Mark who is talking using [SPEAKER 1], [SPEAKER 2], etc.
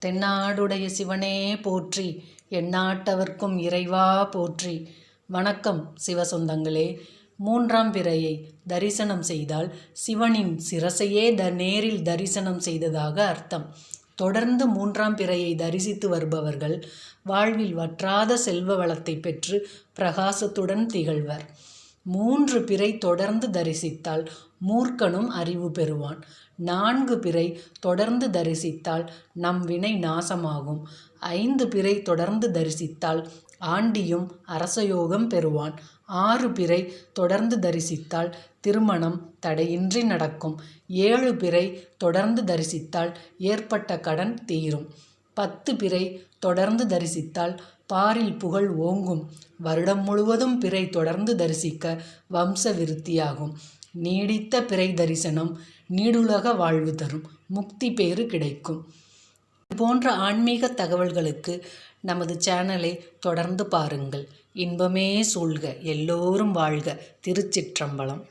[SPEAKER 1] தென்னாடுடைய சிவனே போற்றி, எந்நாட்டவர்க்கும் இறைவா போற்றி. வணக்கம் சிவசொந்தங்களே. மூன்றாம் பிறையை தரிசனம் செய்தால் சிவனின் சிரசையே நேரில் தரிசனம் செய்ததாக அர்த்தம். தொடர்ந்து மூன்றாம் பிறையை தரிசித்து வருபவர்கள் வாழ்வில் வற்றாத செல்வ வளத்தை பெற்று பிரகாசத்துடன் திகழ்வர். 3 பிறை தொடர்ந்து தரிசித்தால் மூர்க்கனும் அறிவு பெறுவான். 4 பிறை தொடர்ந்து தரிசித்தால் நம் வினை நாசமாகும். 5 பிறை தொடர்ந்து தரிசித்தால் ஆண்டியும் அரசயோகம் பெறுவான். 6 பிறை தொடர்ந்து தரிசித்தால் திருமணம் தடையின்றி நடக்கும். 7 பிறை தொடர்ந்து தரிசித்தால் ஏற்பட்ட கடன் தீரும். 10 பிறை தொடர்ந்து தரிசித்தால் பாரில் புகழ் ஓங்கும். வருடம் முழுவதும் பிறை தொடர்ந்து தரிசிக்க வம்ச விருத்தியாகும். நீடித்த பிறை தரிசனம் நீடுலக வாழ்வு தரும். முக்தி பேறு கிடைக்கும். போன்ற ஆன்மீக தகவல்களுக்கு நமது சேனலை தொடர்ந்து பாருங்கள். இன்பமே சூழ்க, எல்லோரும் வாழ்க. திருச்சிற்றம்பலம்.